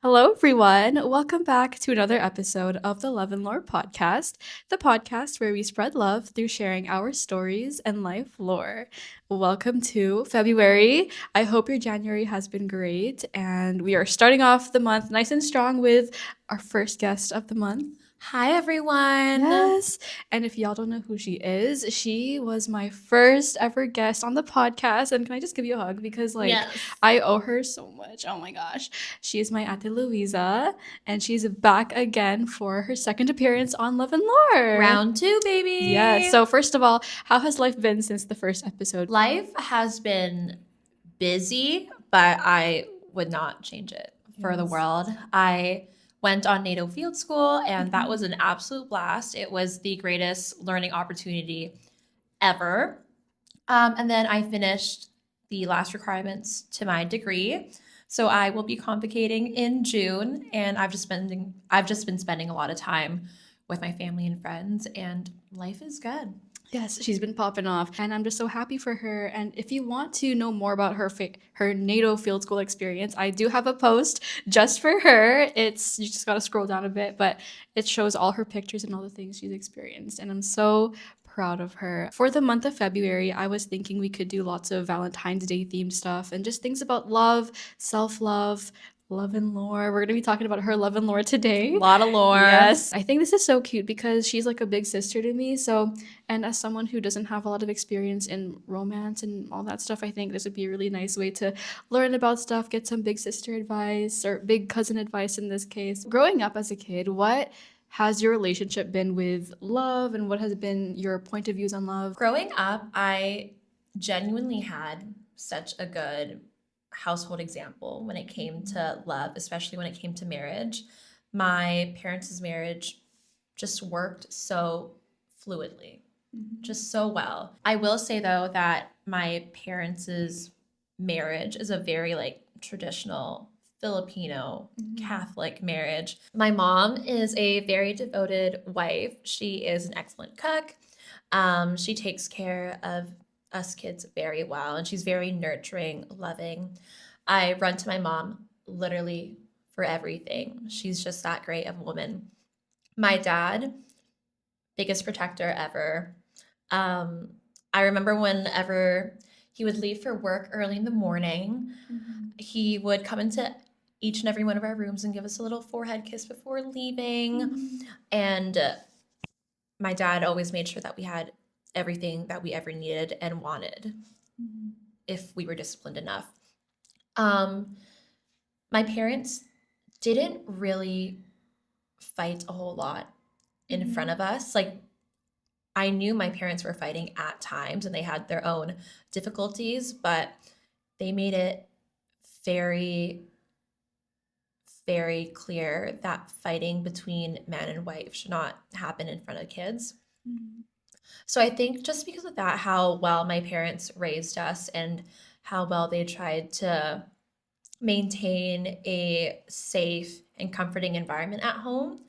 Hello, everyone. Welcome back to another episode of the Love and Lore podcast, the podcast where we spread love through sharing our stories and life lore. Welcome to February. I hope your January has been great, and we are starting off the month nice and strong with our first guest of the month. Hi, everyone. Yes. And if y'all don't know who she was my first ever guest on the podcast. And can I just give you a hug? Because, Yes. I owe her so much. Oh my gosh. She is my Ate Luisa, and she's back again for her second appearance on Love and Lore. Round 2, baby. Yes. So, first of all, how has life been since the first episode? Life has been busy, but I would not change it for the world. I went on NATO field school, and that was an absolute blast. It was the greatest learning opportunity ever. And then I finished the last requirements to my degree. So I will be convocating in June, and I've just been spending a lot of time with my family and friends, and life is good. Yes, she's been popping off, and I'm just so happy for her. And if you want to know more about her NATO field school experience, I do have a post just for her. You just gotta scroll down a bit, but it shows all her pictures and all the things she's experienced, and I'm so proud of her. For the month of February, I was thinking we could do lots of Valentine's Day themed stuff and just things about love, self-love, love and lore. We're gonna be talking about her love and lore today. A lot of lore. Yes. I think this is so cute because she's like a big sister to me. So, and as someone who doesn't have a lot of experience in romance and all that stuff, I think this would be a really nice way to learn about stuff, get some big sister advice or big cousin advice in this case. Growing up as a kid, what has your relationship been with love, and what has been your point of views on love? Growing up, I genuinely had such a good household example when it came to love, especially when it came to marriage. My parents' marriage just worked so fluidly, just so well. I will say though that my parents' marriage is a very traditional Filipino Catholic marriage. My mom is a very devoted wife. She is an excellent cook. She takes care of us kids very well, and she's very nurturing, loving. I run to my mom literally for everything. She's just that great of a woman. My dad, biggest protector ever. I remember whenever he would leave for work early in the morning, he would come into each and every one of our rooms and give us a little forehead kiss before leaving. And my dad always made sure that we had everything that we ever needed and wanted if we were disciplined enough. My parents didn't really fight a whole lot in front of us. I knew my parents were fighting at times and they had their own difficulties, but they made it very, very clear that fighting between man and wife should not happen in front of kids. So I think just because of that, how well my parents raised us and how well they tried to maintain a safe and comforting environment at home,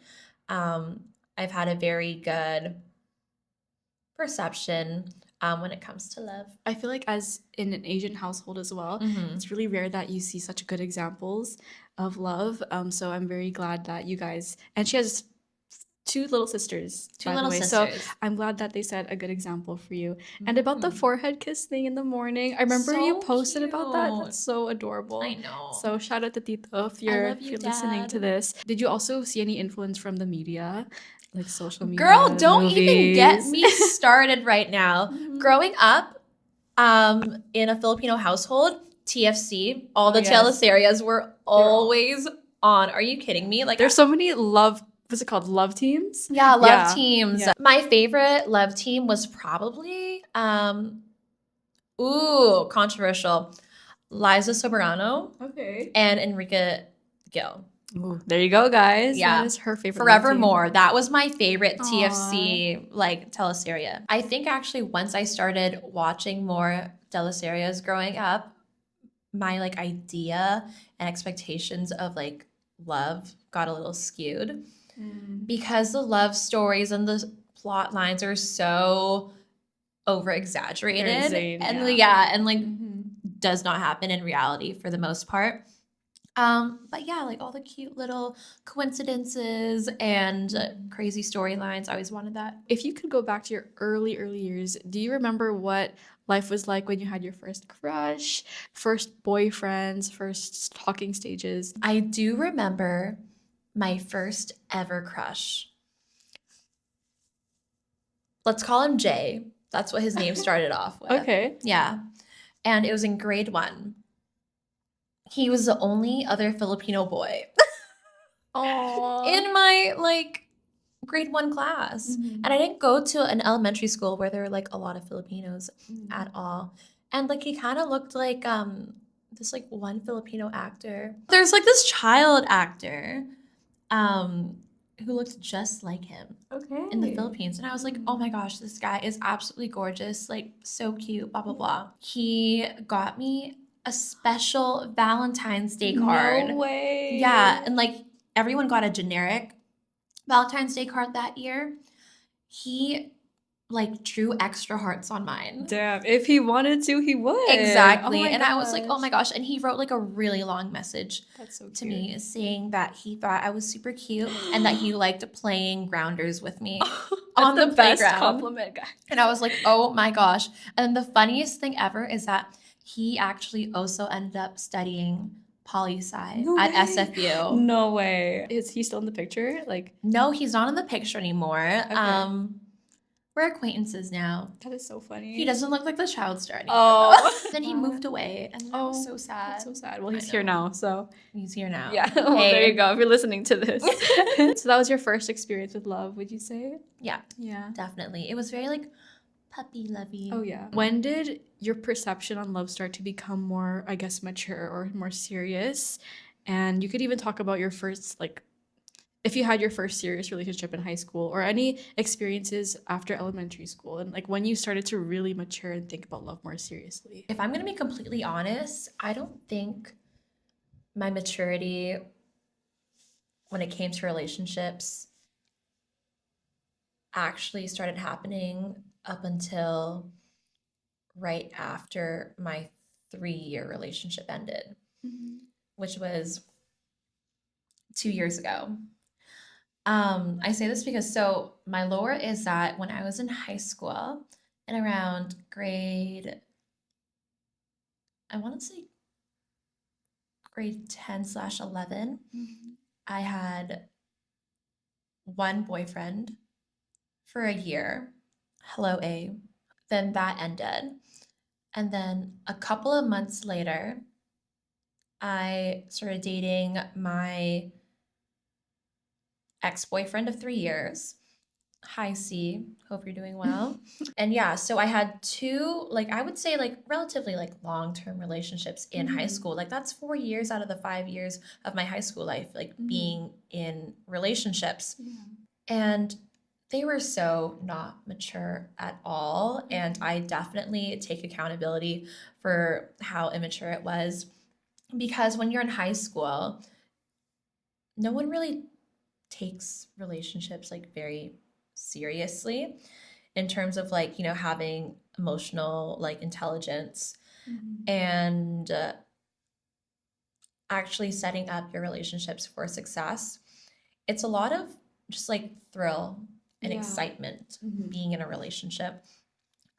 I've had a very good perception when it comes to love. I feel like as in an Asian household as well, it's really rare that you see such good examples of love. So I'm very glad that you guys, and she has two little sisters, by the way. So I'm glad that they set a good example for you. And about the forehead kiss thing in the morning, I remember you posted about that. That's so adorable. I know. So shout out to Tito if you're listening to this. Did you also see any influence from the media? Like social media? Girl, don't movies? even get me started right now. Growing up in a Filipino household, TFC, all the teleseries were always on. Are you kidding me? There's so many what's it called? Love teams? Yeah, love teams. Yeah. My favorite love team was probably, controversial, Liza Soberano and Enrique Gil. Ooh, there you go, guys. Yeah. That is her favorite. Forevermore. That was my favorite TFC teleserie. I think actually once I started watching more teleseries growing up, my idea and expectations of love got a little skewed because the love stories and the plot lines are so over exaggerated and does not happen in reality for the most part. But yeah, like all the cute little coincidences and crazy storylines. I always wanted that. If you could go back to your early years, do you remember what life was like when you had your first crush, first boyfriends, first talking stages? I do remember my first ever crush. Let's call him Jay. That's what his name started off with. Okay. Yeah. And it was in grade 1. He was the only other Filipino boy Aww. in my like grade 1 class. Mhm. And I didn't go to an elementary school where there were like a lot of Filipinos Mhm. at all. And like he kind of looked like this like one Filipino actor. There's like this child actor who looked just like him Okay. in the Philippines. And I was like, oh my gosh, this guy is absolutely gorgeous, like so cute, blah, blah, blah. He got me a special Valentine's Day card. No way. Yeah. And like everyone got a generic Valentine's Day card that year. He like drew extra hearts on mine. Damn. If he wanted to, he would. Exactly. Oh my And I was like, oh gosh. my gosh. And he wrote like a really long message That's so to cute. me saying that he thought I was super cute and that he liked playing grounders with me on That's the best playground. compliment, guy. And I was like, oh my gosh. And the funniest thing ever is that he actually also ended up studying poli-sci No at way. SFU. No way. Is he still in the picture? Like, No, he's not in the picture anymore. Okay. We're acquaintances now. that is so funny. He doesn't look like the child star anymore. Oh. Then he moved away, and that was so sad. That's so sad. Well, I he's here know. now, so He's here now. yeah. Well, Hey. there you go. If you're listening to this. So that was your first experience with love, would you say? Yeah, Yeah. definitely. It was very like puppy lovey. Oh yeah. When did your perception on love start to become more, I guess, mature or more serious? And you could even talk about your first, like, if you had your first serious relationship in high school or any experiences after elementary school and like when you started to really mature and think about love more seriously. If I'm gonna be completely honest, I don't think my maturity when it came to relationships actually started happening up until right after my 3-year relationship ended, which was 2 years ago. I say this because so my lore is that when I was in high school and around grade, I want to say grade 10/11, I had one boyfriend for a year. Hello, A. Then that ended. And then a couple of months later, I started dating my ex-boyfriend of 3 years. Hi, C. Hope you're doing well. And yeah, so I had 2, like I would say like relatively like long-term relationships in high school. Like that's 4 years out of the 5 years of my high school life, like being in relationships. And they were so not mature at all. And I definitely take accountability for how immature it was. Because when you're in high school, no one really takes relationships like very seriously in terms of like, you know, having emotional like intelligence and actually setting up your relationships for success. It's a lot of just like thrill and excitement being in a relationship.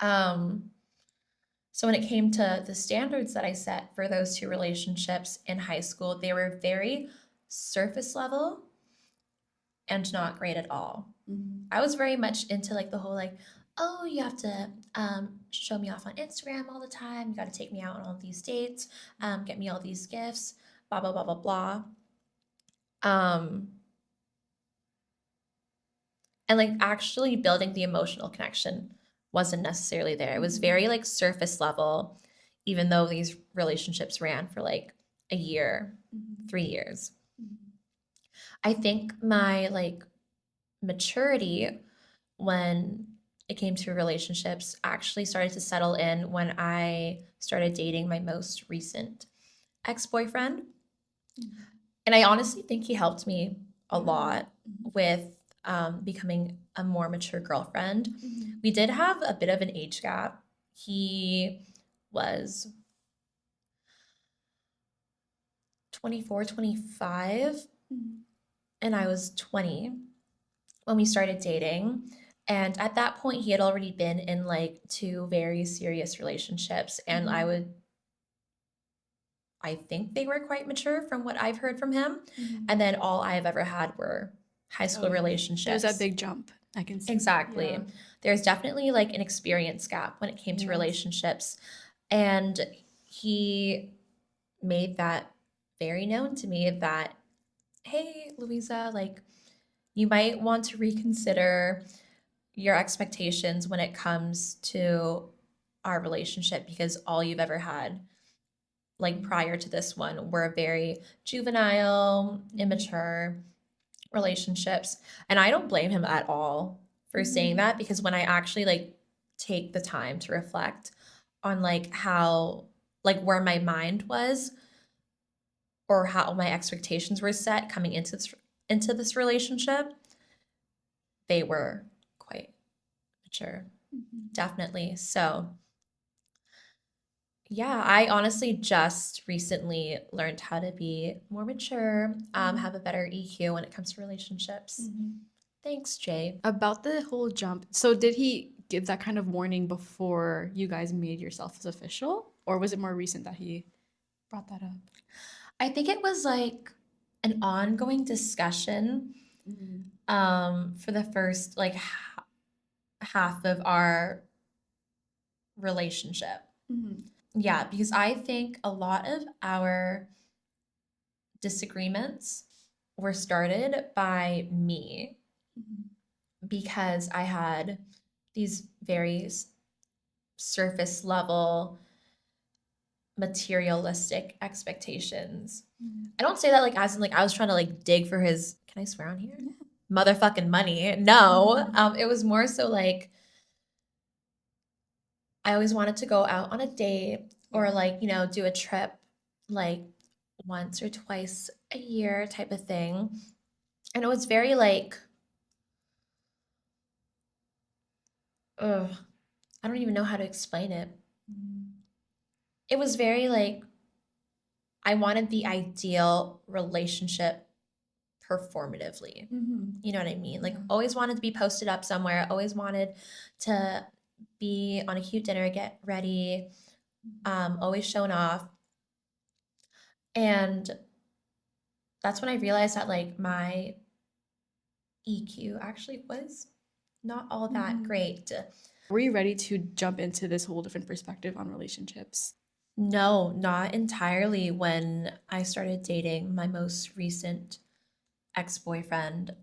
So when it came to the standards that I set for those 2 relationships in high school, they were very surface level and not great at all. I was very much into like the whole like, oh, you have to show me off on Instagram all the time. You got to take me out on all these dates, get me all these gifts, blah, blah, blah, blah, blah. And like actually building the emotional connection wasn't necessarily there. It was very like surface level, even though these relationships ran for like a year, 3 years. I think my like maturity when it came to relationships actually started to settle in when I started dating my most recent ex-boyfriend. And I honestly think he helped me a lot with becoming a more mature girlfriend. We did have a bit of an age gap. He was 24, 25, Mhm. and I was 20 when we started dating. And at that point, he had already been in like two very serious relationships. And Mhm. I think they were quite mature from what I've heard from him. Mhm. And then all I've ever had were high Oh, school yeah. There's that relationships. big jump. I can see. Exactly. Yeah. There's definitely like an experience gap when it came to Yes. relationships. And he made that very known to me that, hey, Louisa, like you might want to reconsider your expectations when it comes to our relationship because all you've ever had, like prior to this one, were very juvenile, immature relationships. And I don't blame him at all for saying Mhm. that because when I actually like take the time to reflect on like how like where my mind was or how my expectations were set coming into this relationship, they were quite mature, Mhm. definitely. So, yeah, I honestly just recently learned how to be more mature, have a better EQ when it comes to relationships. Mhm. Thanks, Jay. About the whole jump, so did he give that kind of warning before you guys made yourselves official? Or was it more recent that he brought that up? I think it was like an ongoing discussion Mhm. for the first like half of our relationship. Mhm. Yeah, because I think a lot of our disagreements were started by me Mhm. because I had these very surface level materialistic expectations. Mhm. I don't say that like as in like I was trying to like dig for his, can I swear on here? Yeah. Motherfucking money. No. Mhm. It was more so like I always wanted to go out on a date or Yeah. like, you know, do a trip like once or twice a year type of thing. And it was very like, ugh, I don't even know how to explain it. Mhm. It was very like I wanted the ideal relationship performatively. Mhm. You know what I mean? Like Yeah. always wanted to be posted up somewhere, always wanted to be on a cute dinner, get ready, always shown off. And that's when I realized that like my EQ actually was not all that Mhm. great. Were you ready to jump into this whole different perspective on relationships? No, not entirely when I started dating my most recent ex-boyfriend.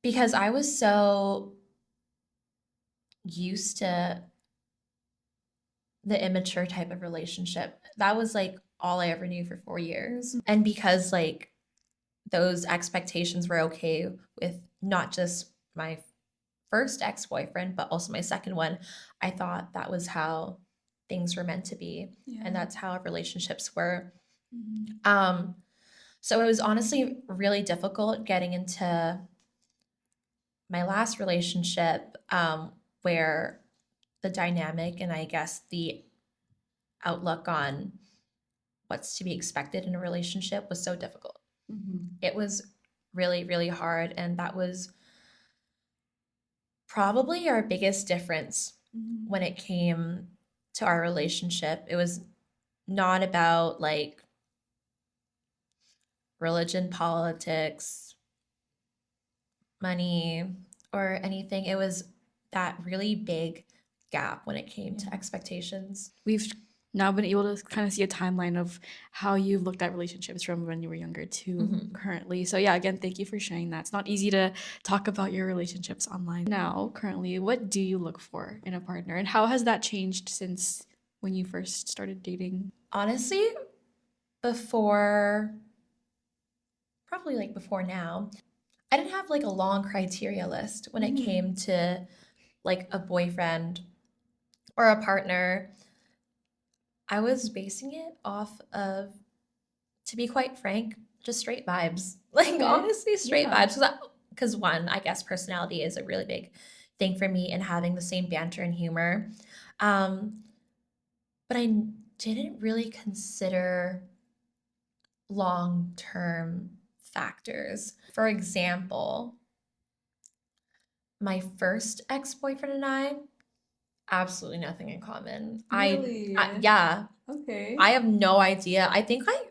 Because I was so used to the immature type of relationship. That was like all I ever knew for 4 years. And because like those expectations were okay with not just my first ex-boyfriend, but also my second one, I thought that was how things were meant to be. Yeah. And that's how relationships were. Mhm. Um, so it was honestly really difficult getting into my last relationship, where the dynamic and I guess the outlook on what's to be expected in a relationship was so difficult. Mhm. It was really, really hard. And that was probably our biggest difference Mhm. when it came to our relationship. It was not about like religion, politics, money, or anything. It was that really big gap when it came to Yeah. expectations. We've now been able to kind of see a timeline of how you've looked at relationships from when you were younger to Mhm. currently. So yeah, again, thank you for sharing that. It's not easy to talk about your relationships online. Now, currently, what do you look for in a partner and how has that changed since when you first started dating? Honestly, before, probably like before now, I didn't have like a long criteria list when it Mhm. came to like a boyfriend or a partner. I was basing it off of, to be quite frank, just straight vibes. Like Okay. honestly, straight Yeah. vibes. Because one, I guess personality is a really big thing for me and having the same banter and humor. Um, but didn't really consider long-term factors. For example, my first ex-boyfriend and I, absolutely nothing in common. Really? Yeah, Okay. I have no idea. I think I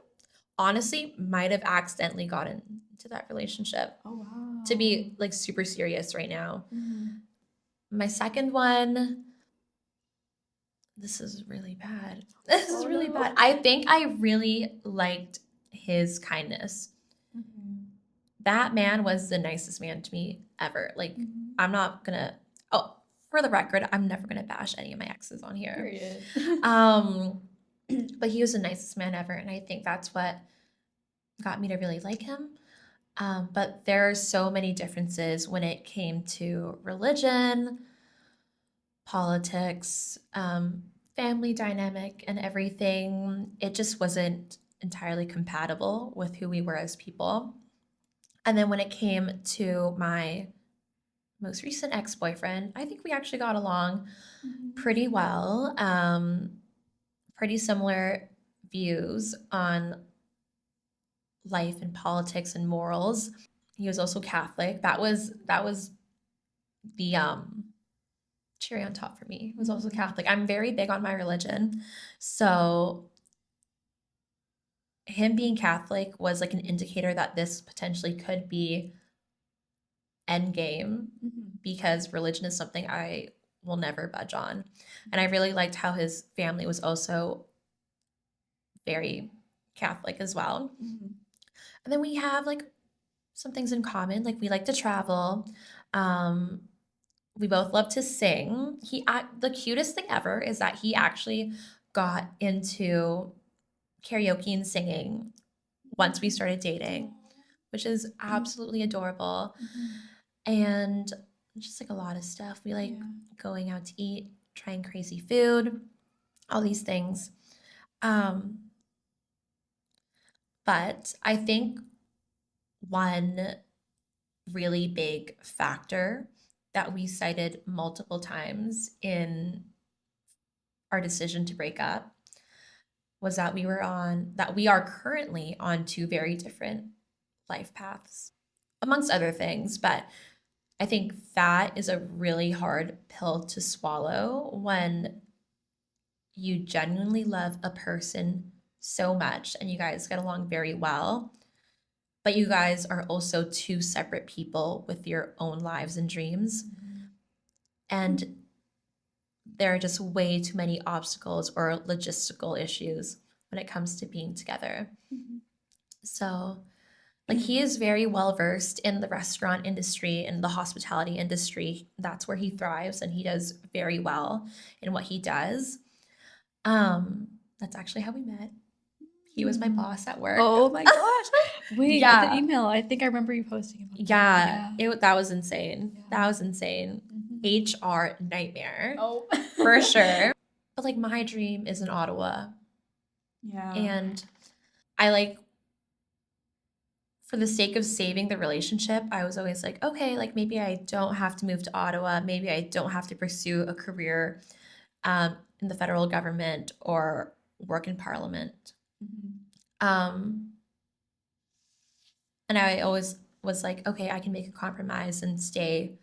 honestly might have accidentally gotten into that relationship, Oh, wow. to be like super serious right now. Mhm. My second one, this is really bad. This is Oh, really no. bad. I think I really liked his kindness. Mhm. That man was the nicest man to me ever. Like, Mhm. I'm not gonna, oh, for the record, I'm never gonna bash any of my exes on here. Period. Um, but he was the nicest man ever, and I think that's what got me to really like him. But there are so many differences when it came to religion, politics, family dynamic, and everything. It just wasn't entirely compatible with who we were as people. And then when it came to my most recent ex boyfriend, I think we actually got along Mhm. pretty well. Pretty similar views on life and politics and morals. He was also Catholic. That was the cherry on top for me. He was also Catholic. I'm very big on my religion. So him being Catholic was like an indicator that this potentially could be end game, Mhm. because religion is something I will never budge on. And I really liked how his family was also very Catholic as well. Mhm. And then we have like some things in common. Like we like to travel. Um, we both love to sing. The cutest thing ever is that he actually got into karaoke and singing once we started dating, which is absolutely adorable. Mhm. And just like a lot of stuff. We like Yeah. going out to eat, trying crazy food, all these things. Um, but I think one really big factor that we cited multiple times in our decision to break up was that we are currently on two very different life paths, amongst other things. But I think that is a really hard pill to swallow when you genuinely love a person so much and you guys get along very well, but you guys are also two separate people with your own lives and dreams. And there are just way too many obstacles or logistical issues when it comes to being together. Mhm. So, like, he is very well versed in the restaurant industry and the hospitality industry. That's where he thrives, and he does very well in what he does. That's actually how we met. He was my boss at work. Oh my gosh. Wait, the Yeah. email. I think I remember you posting about that. Yeah. Yeah. That was insane. Yeah. That was insane. Mhm. HR nightmare Oh. for sure. But like my dream is in Ottawa. Yeah. And I like, for the sake of saving the relationship, I was always like, okay, like maybe I don't have to move to Ottawa. Maybe I don't have to pursue a career in the federal government or work in parliament. Mhm. Um, and I always was like, okay, I can make a compromise and stay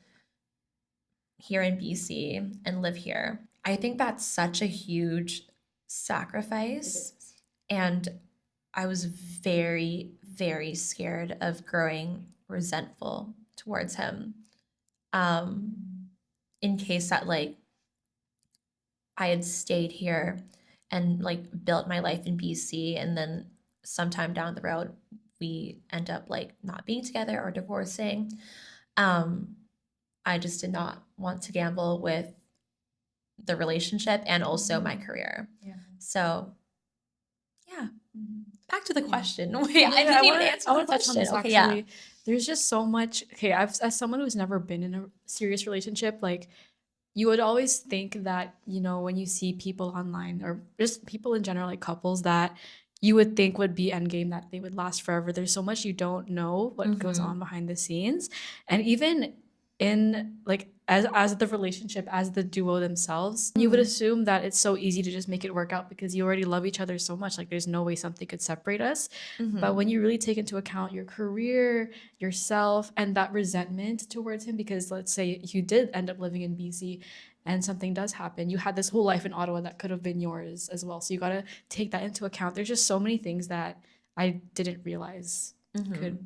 here in BC and live here. I think that's such a huge sacrifice. And I was very, very scared of growing resentful towards him. In case that like I had stayed here and like built my life in BC, and then sometime down the road we end up like not being together or divorcing. Um, I just did not want to gamble with the relationship and also my career. Yeah. So yeah. Mhm. Back to the Yeah. question. Wait, Yeah, I didn't even I answer the want to touch on question. this Okay, yeah. actually. There's just so much. Okay, as someone who's never been in a serious relationship, like you would always think that, when you see people online or just people in general, like couples that you would think would be endgame, that they would last forever. There's so much you don't know what goes Mhm. on behind the scenes. And even in like as the relationship, as the duo themselves, you would assume that it's so easy to just make it work out because you already love each other so much. Like there's no way something could separate us. But when you really take into account your career, yourself, and that resentment towards him, because let's say you did end up living in BC and something does happen, you had this whole life in Ottawa that could have been yours as well. So you got to take that into account. There's just so many things that I didn't realize could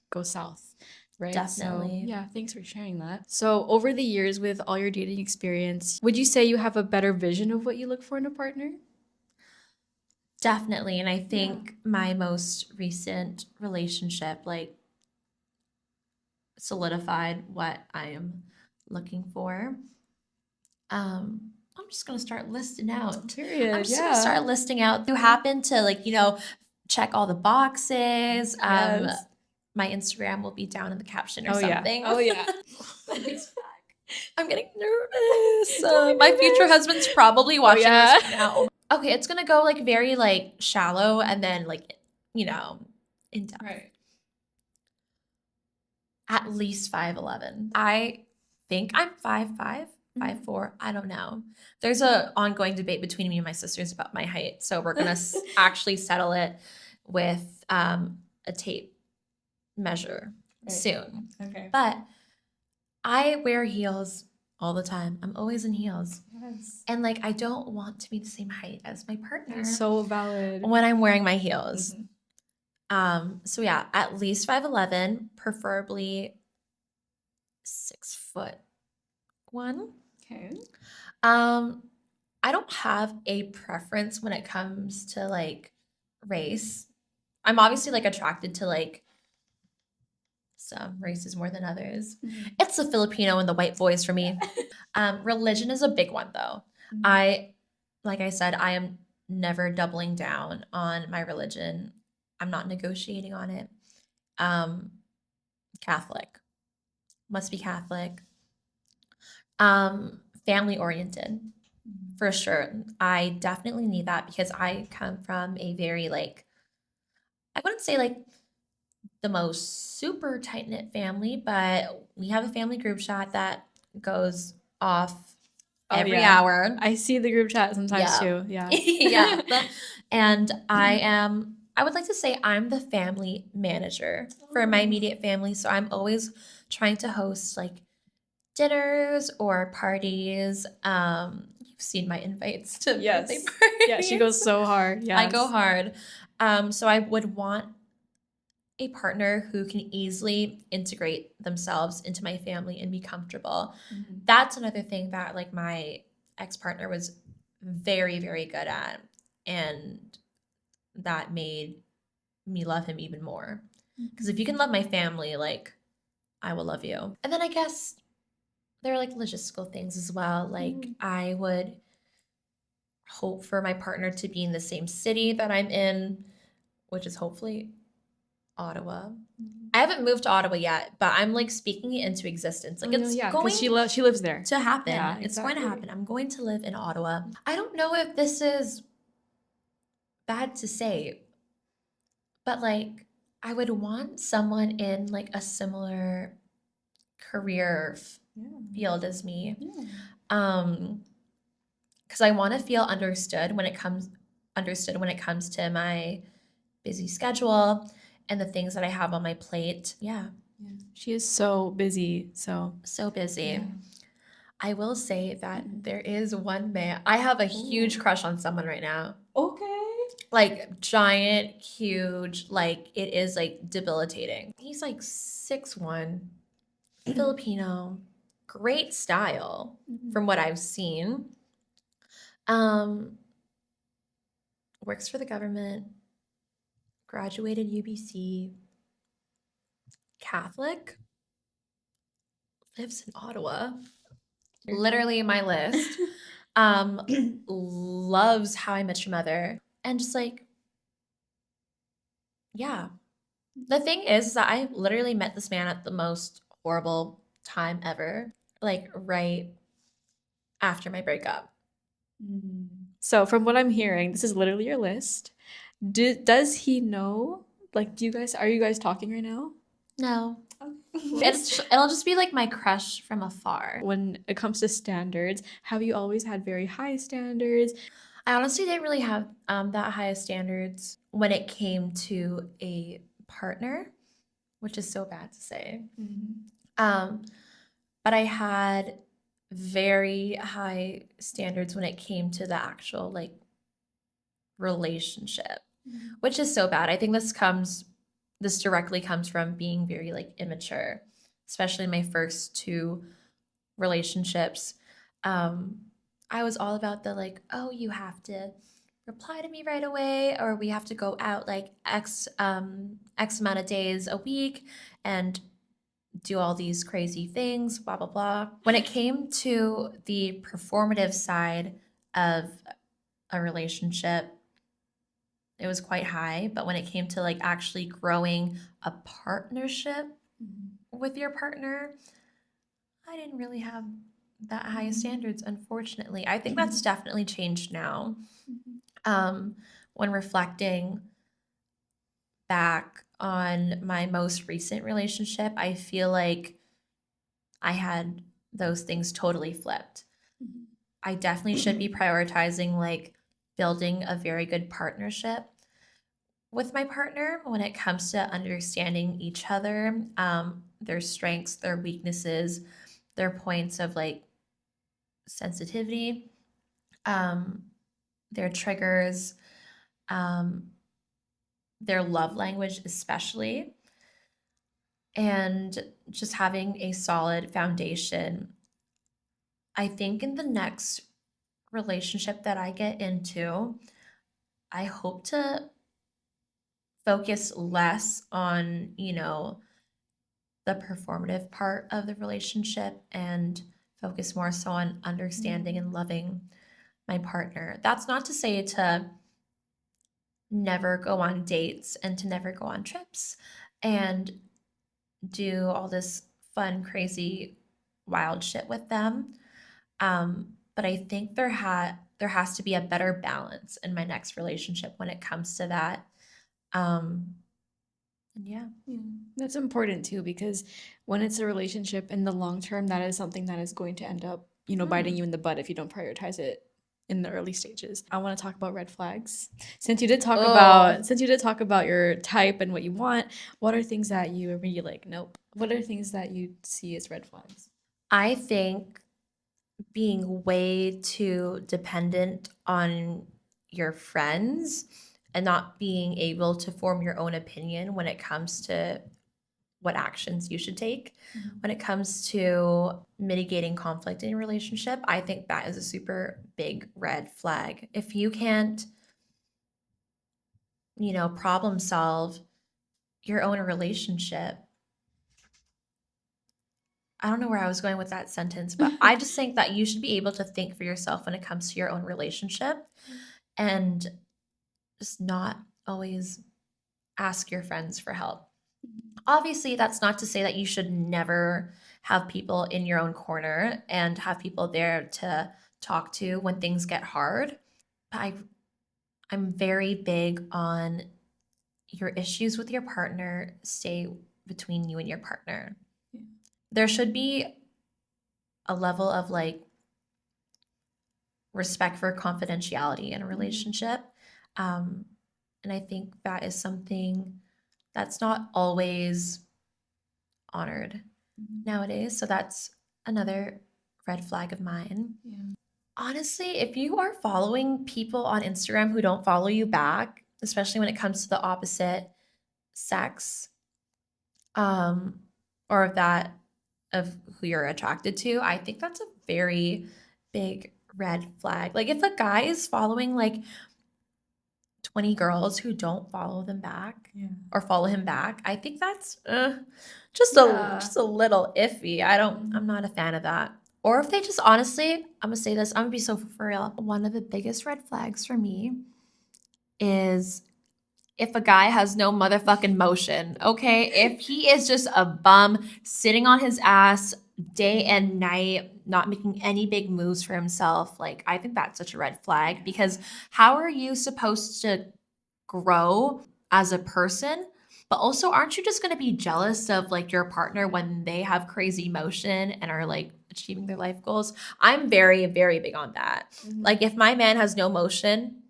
go south. Right. Definitely. So, yeah, thanks for sharing that. So, over the years with all your dating experience, would you say you have a better vision of what you look for in a partner? Definitely. And I think my most recent relationship like solidified what I am looking for. I'm just gonna start listing out. Period. I'm just gonna start listing out who happen to like, check all the boxes. Yes. My Instagram will be down in the caption or Oh, yeah. something. Oh, yeah. I'm getting nervous. My future husband's probably watching yeah. this right now. Okay, it's gonna go like very like shallow and then like, in depth. Right. At least 5'11". I think I'm 5'5", 5'4". I don't know. There's a ongoing debate between me and my sisters about my height, so we're gonna actually settle it with a tape measure soon. Okay. But I wear heels all the time. I'm always in heels. Yes. And like I don't want to be the same height as my partner So valid. when I'm wearing my heels. So yeah, at least 5'11", preferably 6'1". Okay. I don't have a preference when it comes to like race. I'm obviously like attracted to like some races more than others. It's the Filipino and the white boys for me. Religion is a big one though. Like I said, I am never doubling down on my religion. I'm not negotiating on it. Catholic. Must be Catholic. Family oriented. For sure. I definitely need that because I come from a very like, I wouldn't say like the most super tight-knit family, but we have a family group chat that goes off every hour. I see the group chat sometimes too. Yeah. Yeah. And I would like to say I'm the family manager for my immediate family. So I'm always trying to host like dinners or parties. You've seen my invites to birthday parties. Yeah, she goes so hard. Yeah. I go hard. So I would want a partner who can easily integrate themselves into my family and be comfortable. That's another thing that like my ex-partner was very, very good at. And that made me love him even more. Because if you can love my family, like I will love you. And then I guess there are like logistical things as well. Like I would hope for my partner to be in the same city that I'm in, which is hopefully Ottawa. I haven't moved to Ottawa yet, but I'm like speaking it into existence. Like it's going she lives there to happen. Yeah, It's going to happen. I'm going to live in Ottawa. I don't know if this is bad to say, but like I would want someone in like a similar career field as me. Because I want to feel understood when it comes to my busy schedule and the things that I have on my plate. Yeah. She is so busy. So busy. Yeah. I will say that there is one man. I have a huge crush on someone right now. Okay. Like giant, huge, like it is like debilitating. He's like 6'1", Filipino, great style from what I've seen. Works for the government, graduated UBC, Catholic, lives in Ottawa, literally my list. Loves How I Met Your Mother, and just like, yeah. The thing is that I literally met this man at the most horrible time ever, like right after my breakup. So from what I'm hearing, this is literally your list. Does he know? Like, are you guys talking right now? No. Okay. It'll just be like my crush from afar. When it comes to standards, have you always had very high standards? I honestly didn't really have that high of standards when it came to a partner, which is so bad to say. Um, but I had very high standards when it came to the actual like relationship, which is so bad. I think this directly comes from being very like immature, especially in my first two relationships. Um, I was all about the like, oh, you have to reply to me right away, or we have to go out like X amount of days a week and do all these crazy things, blah blah blah. When it came to the performative side of a relationship, it was quite high, but when it came to like actually growing a partnership with your partner, I didn't really have that high of standards, unfortunately. I think that's definitely changed now. When reflecting back on my most recent relationship, I feel like I had those things totally flipped. I definitely should be prioritizing like building a very good partnership with my partner when it comes to understanding each other, their strengths, their weaknesses, their points of like sensitivity, um, their triggers, um, their love language, especially, and just having a solid foundation. I think in the next relationship that I get into, I hope to focus less on, the performative part of the relationship and focus more so on understanding and loving my partner. That's not to say to never go on dates and to never go on trips and do all this fun, crazy, wild shit with them. But I think there has to be a better balance in my next relationship when it comes to that. And yeah. Yeah, that's important too because when it's a relationship in the long term, that is something that is going to end up, biting you in the butt if you don't prioritize it in the early stages. I want to talk about red flags. Oh, Since you did talk about your type and what you want, what are things that you are really like, nope. What are things that you see as red flags? I think being way too dependent on your friends and not being able to form your own opinion when it comes to what actions you should take. When it comes to mitigating conflict in a relationship, I think that is a super big red flag. If you can't, problem solve your own relationship, I don't know where I was going with that sentence, but I just think that you should be able to think for yourself when it comes to your own relationship and just not always ask your friends for help. Obviously, that's not to say that you should never have people in your own corner and have people there to talk to when things get hard. But I'm very big on your issues with your partner stay between you and your partner. There should be a level of like respect for confidentiality in a relationship. Um, and I think that is something that's not always honored nowadays. So that's another red flag of mine. Yeah. Honestly, if you are following people on Instagram who don't follow you back, especially when it comes to the opposite sex, um, or of who you're attracted to, I think that's a very big red flag. Like if a guy is following like 20 girls who don't follow them back or follow him back, I think that's just a little iffy. I'm not a fan of that. Or if they just honestly, I'm gonna say this, I'm gonna be so for real. One of the biggest red flags for me is if a guy has no motherfucking motion, okay? If he is just a bum sitting on his ass day and night, not making any big moves for himself, like I think that's such a red flag because how are you supposed to grow as a person But also, aren't you just going to be jealous of like your partner when they have crazy motion and are like achieving their life goals? I'm very, very big on that. Like, if my man has no motion,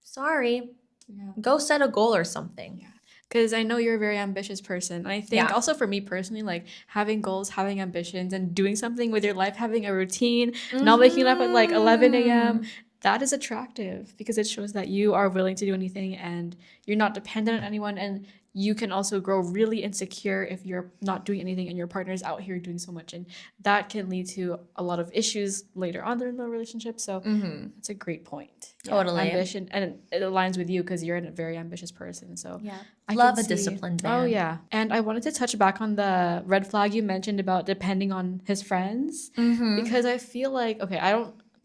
sorry, Yeah. go set a goal or something. Yeah. Because I know you're a very ambitious person. And I think Yeah. also for me personally, like having goals, having ambitions, and doing something with your life, having a routine, not waking up at like 11 a.m., that is attractive because it shows that you are willing to do anything and you're not dependent on anyone. And you can also grow really insecure if you're not doing anything and your partner's out here doing so much. And that can lead to a lot of issues later on in the relationship. So that's a great point. Yeah, Totally. ambition, and it aligns with you because you're a very ambitious person. So Yeah. I Love can a see- disciplined man. Oh yeah, and I wanted to touch back on the red flag you mentioned about depending on his friends because I feel like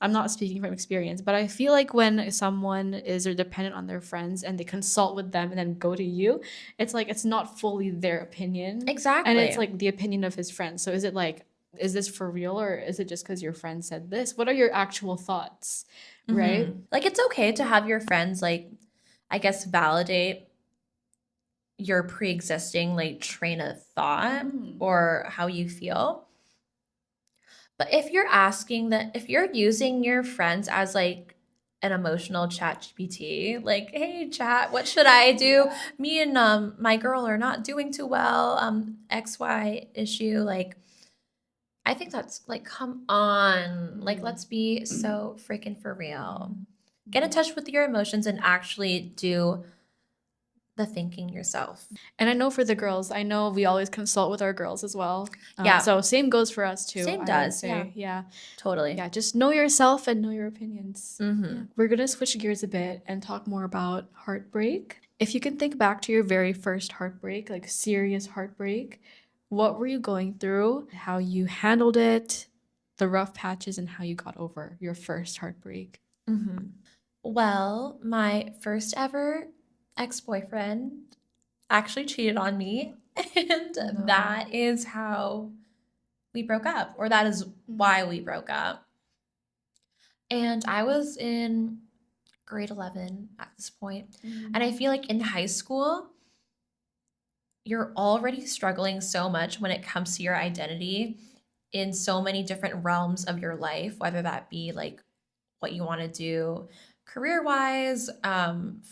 I'm not speaking from experience, but I feel like when someone is dependent on their friends and they consult with them and then go to you, it's like it's not fully their opinion. Exactly. And it's like the opinion of his friends. So is it like, is this for real or is it just because your friend said this? What are your actual thoughts? Right? Like, it's okay to have your friends, like, I guess, validate your pre-existing like train of thought or how you feel. But if you're using your friends as like an emotional chat GPT, like, hey chat, what should I do? Me and my girl are not doing too well, XY issue, like, I think that's like, come on, like, let's be so freaking for real. Get in touch with your emotions and actually do the thinking yourself. And I know for the girls, I know we always consult with our girls as well. Yeah. So same goes for us too. Same I would does, say. Yeah. Totally. Yeah. Just know yourself and know your opinions. Mm-hmm. Yeah. We're going to switch gears a bit and talk more about heartbreak. If you can think back to your very first heartbreak, like serious heartbreak, what were you going through? How you handled it, the rough patches, and how you got over your first heartbreak? Mm-hmm. Well, my first ever ex-boyfriend actually cheated on me, and that is how we broke up, or that is why we broke up. And I was in grade 11 at this point. And I feel like in high school, you're already struggling so much when it comes to your identity in so many different realms of your life, whether that be like what you want to do career wise,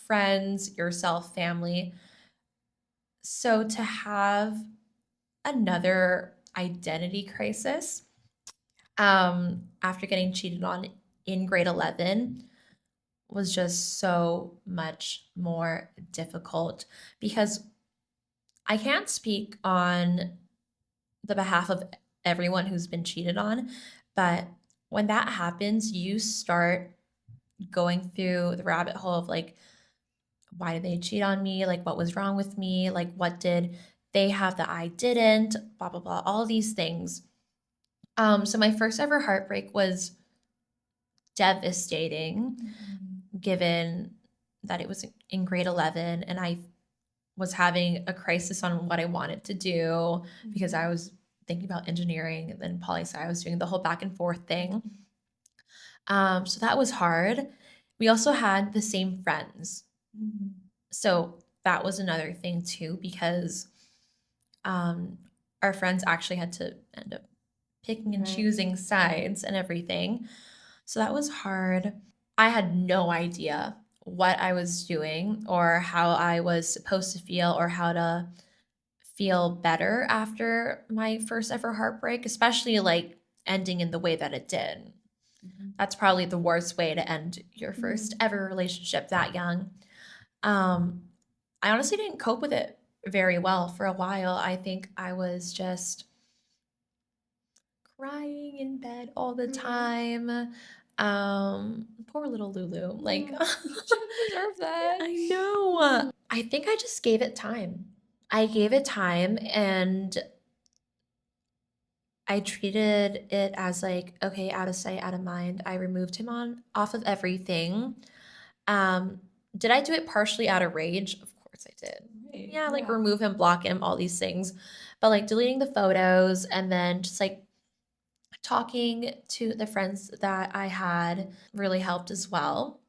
friends, yourself, family. So to have another identity crisis after getting cheated on in grade 11 was just so much more difficult because I can't speak on the behalf of everyone who's been cheated on, but when that happens, you start going through the rabbit hole of like, why did they cheat on me? Like, what was wrong with me? Like, what did they have that I didn't? Blah, blah, blah, all these things. So my first ever heartbreak was devastating, given that it was in grade 11 and I was having a crisis on what I wanted to do because I was thinking about engineering and then poli-sci. I was doing the whole back and forth thing. So that was hard. We also had the same friends. So that was another thing too, because our friends actually had to end up picking and choosing sides and everything. So that was hard. I had no idea what I was doing or how I was supposed to feel or how to feel better after my first ever heartbreak, especially like ending in the way that it did. That's probably the worst way to end your first ever relationship that young. I honestly didn't cope with it very well for a while. I think I was just crying in bed all the time. Poor little Lulu. Like, Deserve that. I know. I think I just gave it time. I gave it time and I treated it as like, okay, out of sight, out of mind. I removed him off of everything. Did I do it partially out of rage? Of course I did. Yeah, like remove him, block him, all these things. But like deleting the photos and then just like talking to the friends that I had really helped as well.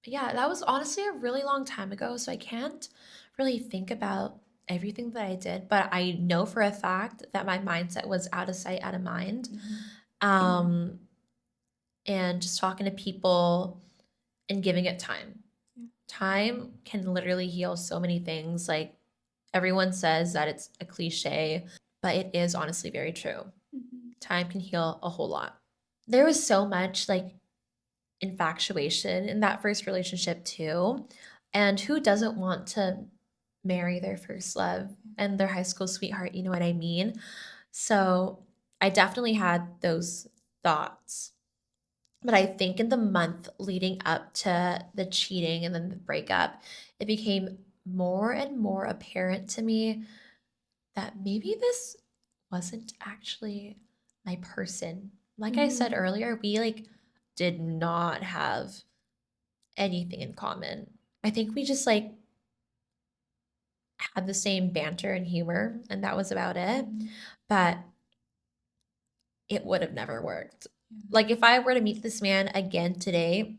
But yeah, that was honestly a really long time ago, so I can't really think about everything that I did, but I know for a fact that my mindset was out of sight, out of mind. Um, and just talking to people and giving it time. Yeah. Time can literally heal so many things. Like everyone says that it's a cliche, but it is honestly very true. Time can heal a whole lot. There was so much like infatuation in that first relationship too. And who doesn't want to marry their first love and their high school sweetheart? You know what I mean? So I definitely had those thoughts. But I think in the month leading up to the cheating and then the breakup, it became more and more apparent to me that maybe this wasn't actually my person. Like I said earlier, we like did not have anything in common. I think we just like had the same banter and humor, and that was about it. But it would have never worked. Like if I were to meet this man again today,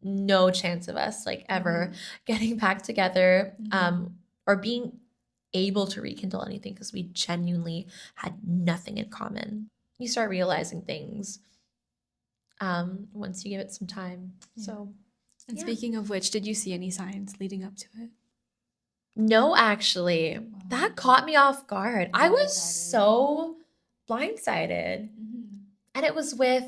no chance of us like ever getting back together or being able to rekindle anything because we genuinely had nothing in common. You start realizing things once you give it some time. So And speaking of which, did you see any signs leading up to it? no, actually, that caught me off guard. I was so blindsided. And it was with,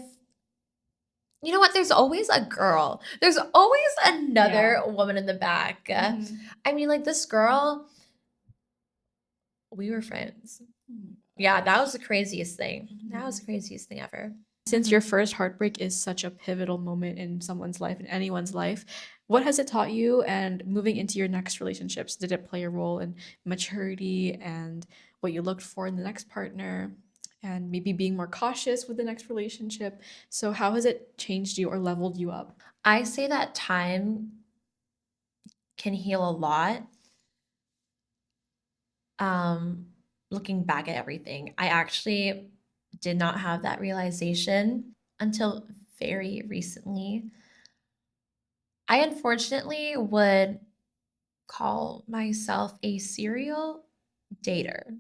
you know what? There's always a girl. There's always another woman in the back. I mean, like this girl, we were friends. Yeah, that was the craziest thing. That was the craziest thing ever. Since your first heartbreak is such a pivotal moment in someone's life, in anyone's life, what has it taught you? And moving into your next relationships, did it play a role in maturity and what you looked for in the next partner? And maybe being more cautious with the next relationship. So, how has it changed you or leveled you up? I say that time can heal a lot. Looking back at everything, I actually did not have that realization until very recently. I unfortunately would call myself a serial dater.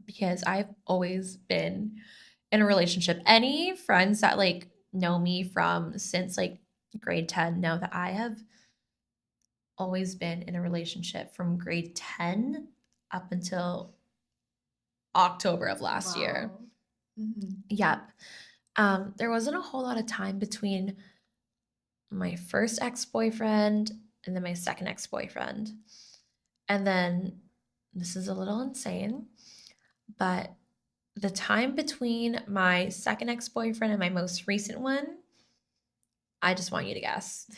Because I've always been in a relationship. Any friends that like know me from since like grade 10 know that I have always been in a relationship from grade 10 up until October of last year. Yep. There wasn't a whole lot of time between my first ex-boyfriend and then my second ex-boyfriend. And then this is a little insane, but the time between my second ex-boyfriend and my most recent one, I just want you to guess.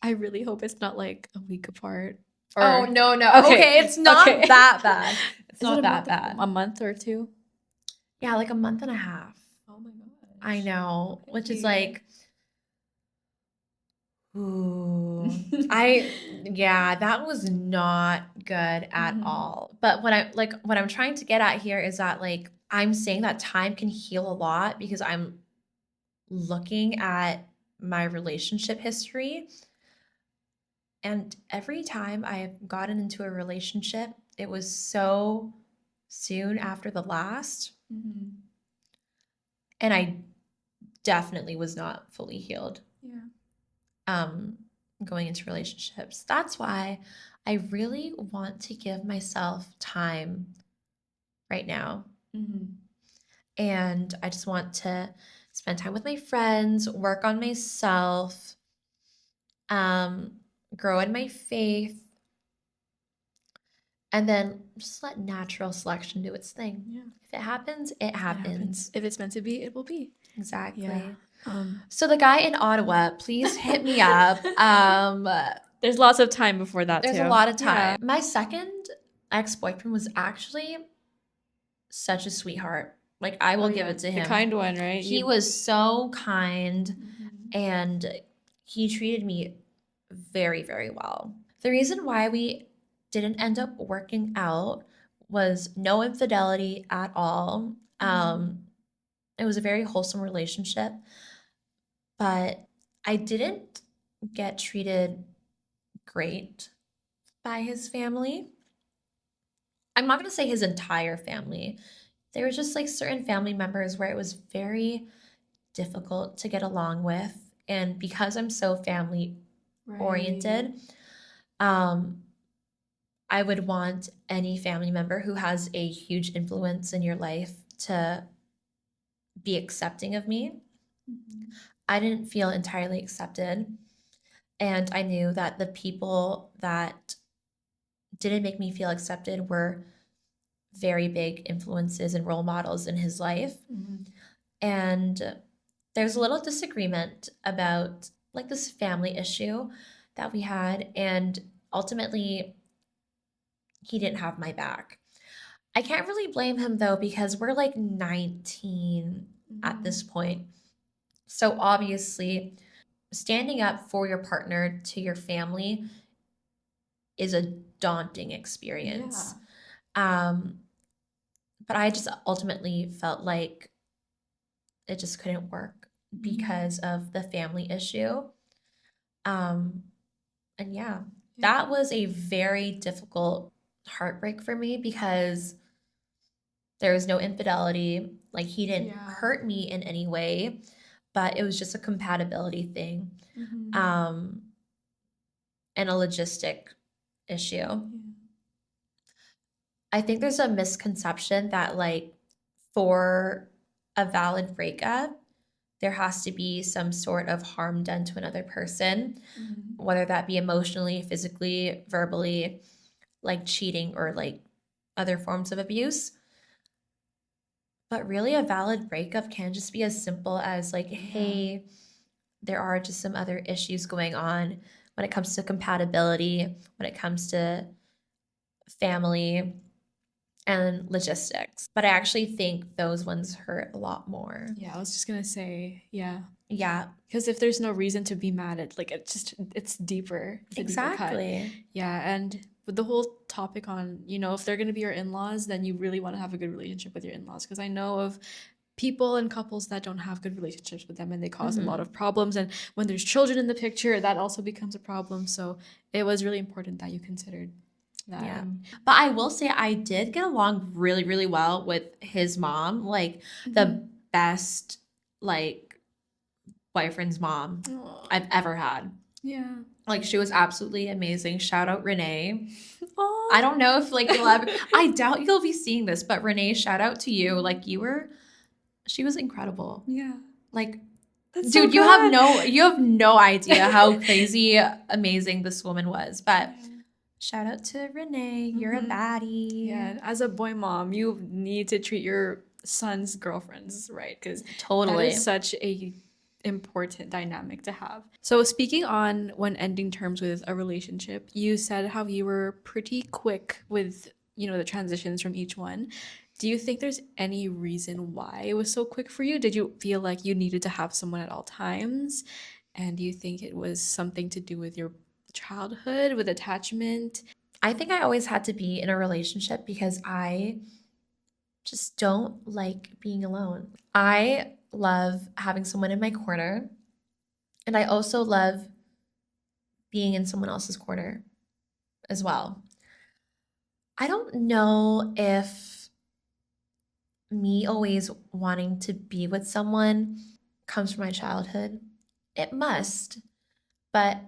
I really hope it's not like a week apart. Oh, no. Okay, it's not that bad. It's not that bad. A month or two? Yeah, like a month and a half. Oh my gosh. I know, which is like, ooh, that was not good at all. But what I'm trying to get at here is that like I'm saying that time can heal a lot because I'm looking at my relationship history. And every time I have gotten into a relationship, it was so soon after the last. And I definitely was not fully healed. Going into relationships. That's why I really want to give myself time right now. And I just want to spend time with my friends, work on myself, grow in my faith, and then just let natural selection do its thing. If it happens, it happens. If it's meant to be, it will be. Exactly. So the guy in Ottawa, please hit me up. There's lots of time before that There's too. a lot of time. My second ex-boyfriend was actually such a sweetheart. Like I will give it to him. The kind one, right? He was so kind and he treated me very, very well. The reason why we didn't end up working out was no infidelity at all. It was a very wholesome relationship, but I didn't get treated great by his family. I'm not going to say his entire family. There was just like certain family members where it was very difficult to get along with. And because I'm so family Right. oriented, um, I would want any family member who has a huge influence in your life to be accepting of me. Mhm. I didn't feel entirely accepted. And I knew that the people that didn't make me feel accepted were very big influences and role models in his life. Mhm. And there's a little disagreement about like this family issue that we had. And ultimately, he didn't have my back. I can't really blame him though, because we're like 19 at this Mhm. point. So obviously, standing up for your partner to your family is a daunting Yeah. experience. Um, but I just ultimately felt like it just couldn't work Mhm. because of the family issue. Um, and yeah, Yeah. that was a very difficult heartbreak for me because there was no infidelity. Like, he didn't Yeah. hurt me in any way, but it was just a compatibility thing, Mhm. um, and a logistic issue. Yeah. I think there's a misconception that, like, for a valid breakup, there has to be some sort of harm done to another person, Mhm. whether that be emotionally, physically, verbally, like cheating or like other forms of abuse. But really, a valid breakup can just be as simple as, like, Yeah. hey, there are just some other issues going on when it comes to compatibility, when it comes to family and logistics. But I actually think those ones hurt a lot more. Yeah, I was just gonna say, yeah. Yeah, Because if there's no reason to be mad at, like, it's deeper. It's a deeper cut. exactly. Yeah, and with the whole topic on, if they're gonna be your in-laws, then you really want to have a good relationship with your in-laws. Because I know of people and couples that don't have good relationships with them and they cause a lot Hmm. of problems. And when there's children in the picture, that also becomes a problem. So it was really important that you considered that. Yeah. And But I will say I did get along really, really well with his mom, like Mhm. the best like boyfriend's mom Aw, I've ever had. yeah. Like, she was absolutely amazing. Shout out Renee. I Oh. don't know if like you'll ever, I doubt you'll be seeing this, but Renee, shout out to you. Like, she was incredible. Yeah. Like, That's so dude, good. you have no idea how crazy amazing this woman was. But Yeah. shout out to Renee. You're a Hmm. Yeah, baddie. and as a boy mom, you need to treat your son's girlfriends right because that is Totally. such a important dynamic to have. So speaking on when ending terms with a relationship, you said how you were pretty quick with, the transitions from each one. Do you think there's any reason why it was so quick for you? Did you feel like you needed to have someone at all times? And do you think it was something to do with your childhood, with attachment? I think I always had to be in a relationship because I just don't like being alone. I love having someone in my corner, and I also love being in someone else's corner as well. I don't know if me always wanting to be with someone comes from my childhood. It must, but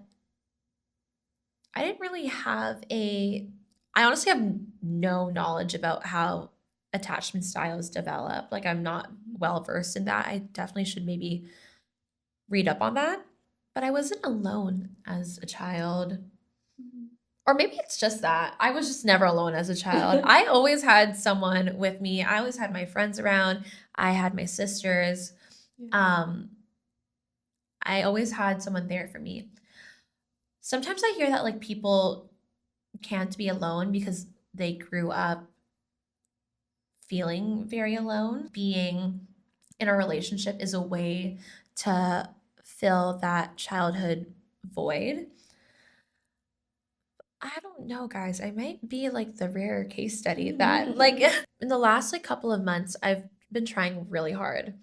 I didn't really have I honestly have no knowledge about how attachment styles develop. Like, I'm not well versed in that. I definitely should maybe read up on that. But I wasn't alone as a child. Or maybe it's just that I was just never alone as a child. I always had someone with me. I always had my friends around. I had my sisters. Yeah. Um, I always had someone there for me. Sometimes I hear that like people can't be alone because they grew up feeling very alone. Being in a relationship is a way to fill that childhood void. I don't know, guys. I might be like the rare case study that, like, in the last like couple of months, I've been trying really hard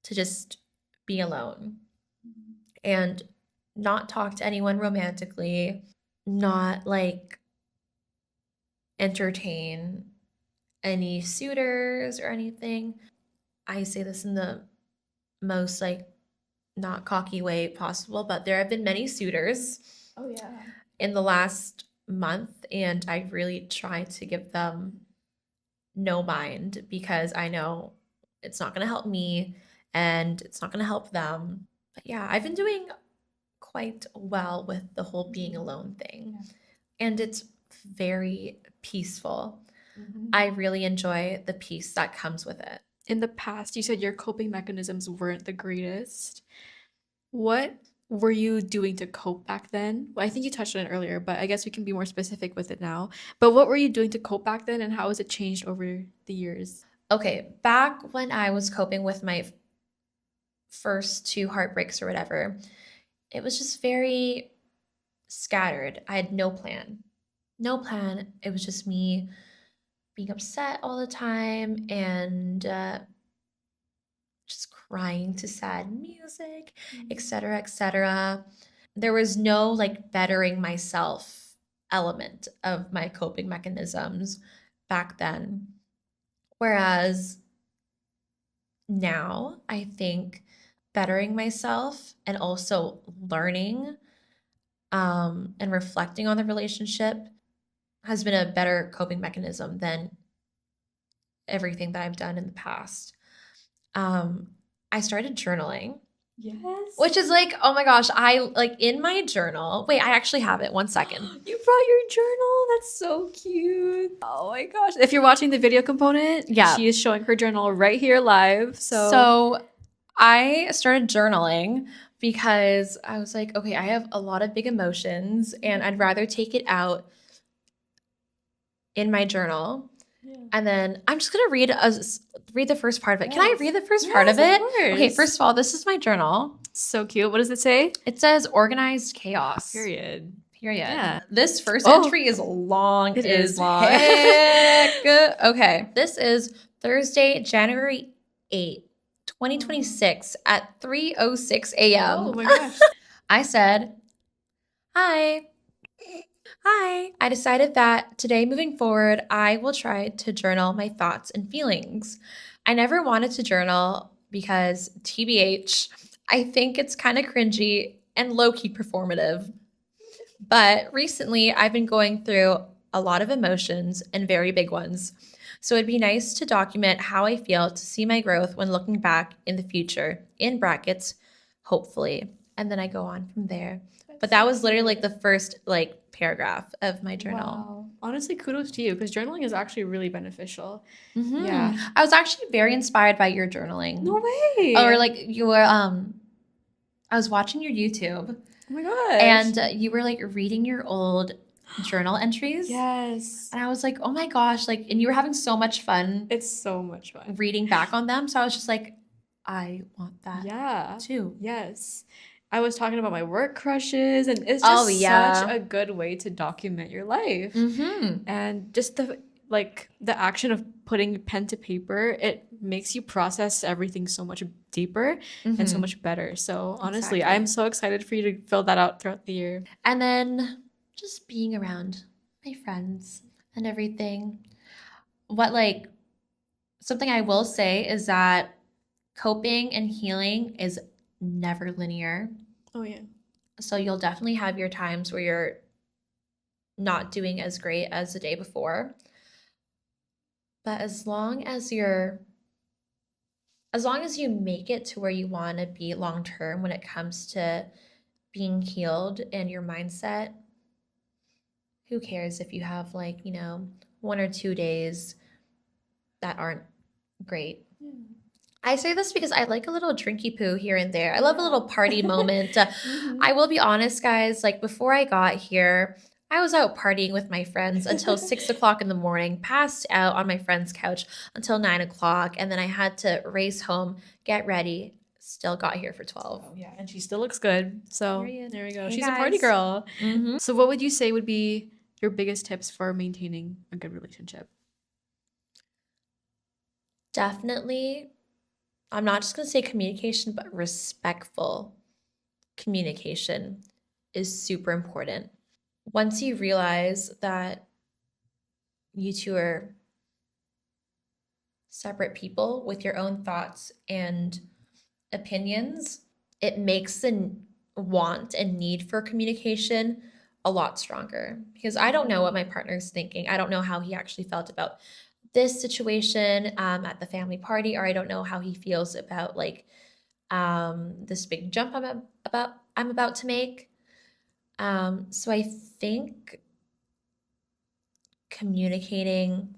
to just be alone and not talk to anyone romantically, not like entertain any suitors or anything. I say this in the most like not cocky way possible, but there have been many suitors Oh yeah. in the last month, and I really try to give them no mind because I know it's not going to help me and it's not going to help them. But yeah, I've been doing quite well with the whole being alone thing, Yeah. and it's very peaceful. Mhm. I really enjoy the peace that comes with it. In the past, you said your coping mechanisms weren't the greatest. What were you doing to cope back then? Well, I think you touched on it earlier, but I guess we can be more specific with it now. But what were you doing to cope back then, and how has it changed over the years? Okay, back when I was coping with my first two heartbreaks or whatever, it was just very scattered. I had no plan. No plan. It was just me being upset all the time and just crying to sad music, etc., etc. There was no like bettering myself element of my coping mechanisms back then. Whereas now, I think bettering myself and also learning and reflecting on the relationship has been a better coping mechanism than everything that I've done in the past. Um, I started journaling, Yes. which is like, oh my gosh, I like in my journal. Wait, I actually have it. 1 second. You brought your journal. That's so cute. Oh my gosh. If you're watching the video component, Yeah. she is showing her journal right here live. So I started journaling because I was like, okay, I have a lot of big emotions and I'd rather take it out in my journal. Yeah. And then I'm just gonna read the first part of it. Can I Yes. read the first Yes, part of it? of course. Okay, first of all, this is my journal. So cute. What does it say? It says organized chaos. Period. Period. Yeah. This first Oh. entry is long. It as is long. heck. Okay. This is Thursday, January 8th, 2026 at 3:06 a.m. Oh my gosh. I said, Hi. Hi. I decided that today moving forward, I will try to journal my thoughts and feelings. I never wanted to journal because, TBH, I think it's kind of cringy and low key performative. But recently, I've been going through a lot of emotions and very big ones. So it'd be nice to document how I feel to see my growth when looking back in the future, in brackets, hopefully. And then I go on from there. But that was literally like the first like paragraph of my journal. Wow. Honestly, kudos to you because journaling is actually really beneficial. Mhm. Yeah. I was actually very inspired by your journaling. No way. Or like you were I was watching your YouTube oh my gosh. and you were like reading your old journal entries. yes. And I was like, "Oh my gosh, like and you were having so much fun It's so much fun. reading back on them." So I was just like, "I want that Yeah. too." Yes. I was talking about my work crushes, and it's Oh, just yeah. such a good way to document your life. Mhm. And just the action of putting pen to paper, it makes you process everything so much deeper and so Mhm. much better. So honestly, Exactly. I'm so excited for you to fill that out throughout the year. And then just being around my friends and everything. What like something I will say is that coping and healing is never linear. Oh yeah. So you'll definitely have your times where you're not doing as great as the day before. But as long as you make it to where you want to be long term when it comes to being healed and your mindset, who cares if you have like, 1 or 2 days that aren't great. I say this because I like a little drinky poo here and there. I love a little party moment. I will be honest, guys, like before I got here, I was out partying with my friends until 6 o'clock in the morning, passed out on my friend's couch until 9 o'clock, and then I had to race home, get ready, still got here for 12. Oh, yeah, and she still looks good. So Period. there we go. Hey, She's a party guys. girl. Mhm. So what would you say would be your biggest tips for maintaining a good relationship? Definitely, I'm not just going to say communication, but respectful communication is super important. Once you realize that you two are separate people with your own thoughts and opinions, it makes the want and need for communication a lot stronger, because I don't know what my partner's thinking. I don't know how he actually felt about this situation at the family party, or I don't know how he feels about like this big jump I'm about to make. So I think communicating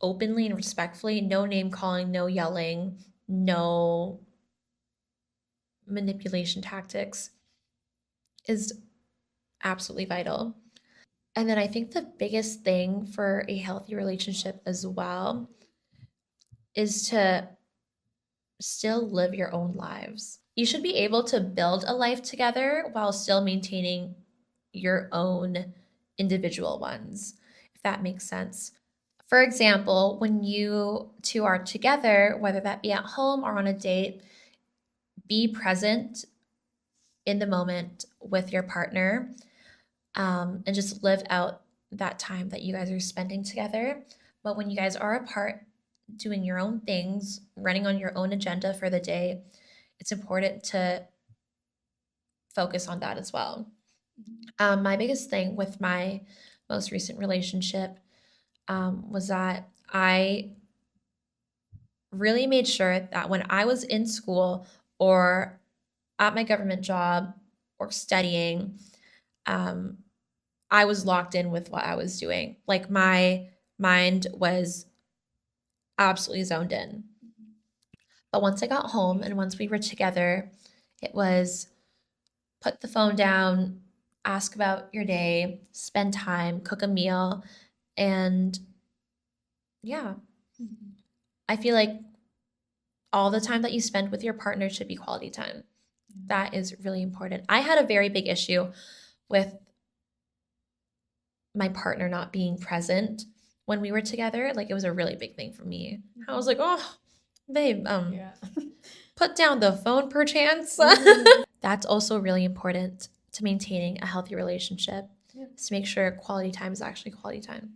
openly and respectfully, no name calling, no yelling, no manipulation tactics, is absolutely vital. And then I think the biggest thing for a healthy relationship as well is to still live your own lives. You should be able to build a life together while still maintaining your own individual ones, if that makes sense. For example, when you two are together, whether that be at home or on a date, be present in the moment with your partner, and just live out that time that you guys are spending together. But when you guys are apart, doing your own things, running on your own agenda for the day, it's important to focus on that as well. My biggest thing with my most recent relationship was that I really made sure that when I was in school or at my government job or studying, um, I was locked in with what I was doing. Like my mind was absolutely zoned in. But once I got home and once we were together, it was put the phone down, ask about your day, spend time, cook a meal, and yeah, Mhm. I feel like all the time that you spend with your partner should be quality time. That is really important. I had a very big issue with my partner not being present when we were together. Like it was a really big thing for me. I was like, oh, babe, Yeah. put down the phone perchance. That's also really important to maintaining a healthy relationship. Yeah. Is to make sure quality time is actually quality time.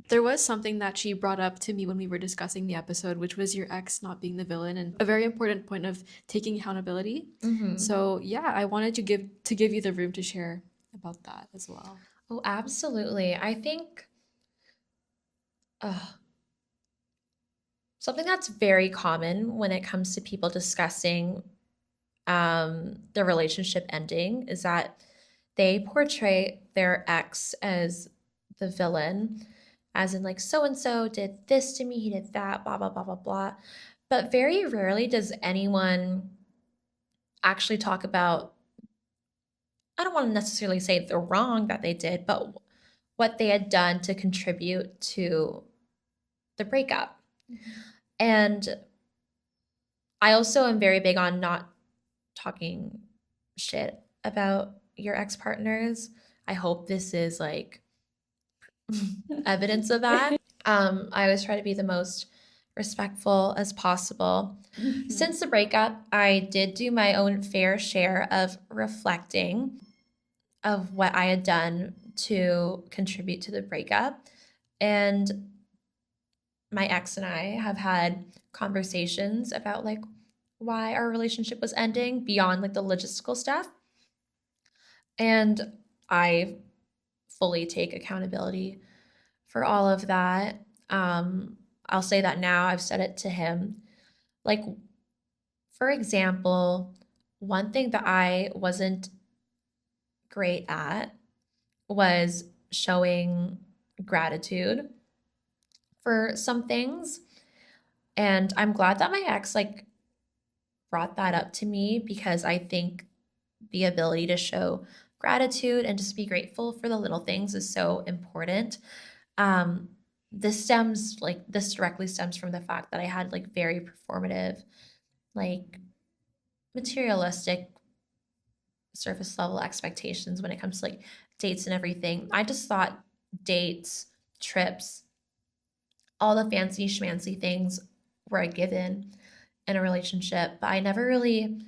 There was something that she brought up to me when we were discussing the episode, which was your ex not being the villain, and a very important point of taking accountability. Mm-hmm. So yeah, I wanted to give you the room to share about that as well. Oh, absolutely. I think something that's very common when it comes to people discussing the relationship ending is that they portray their ex as the villain, as in like so and so did this to me, he did that, blah blah blah blah blah. But very rarely does anyone actually talk about, I don't want to necessarily say the wrong that they did, but what they had done to contribute to the breakup. And I also am very big on not talking shit about your ex partners. I hope this is like evidence of that. I always try to be the most respectful as possible. Since the breakup, I did do my own fair share of reflecting of what I had done to contribute to the breakup. And my ex and I have had conversations about like why our relationship was ending beyond like the logistical stuff. And I fully take accountability for all of that. I'll say that now, I've said it to him. Like, for example, one thing that I wasn't great at was showing gratitude for some things. And I'm glad that my ex like brought that up to me, because I think the ability to show gratitude and just be grateful for the little things is so important. Um, this directly stems from the fact that I had like very performative, like materialistic surface level expectations when it comes to like dates and everything. I just thought dates, trips, all the fancy schmancy things were a given in a relationship, but I never really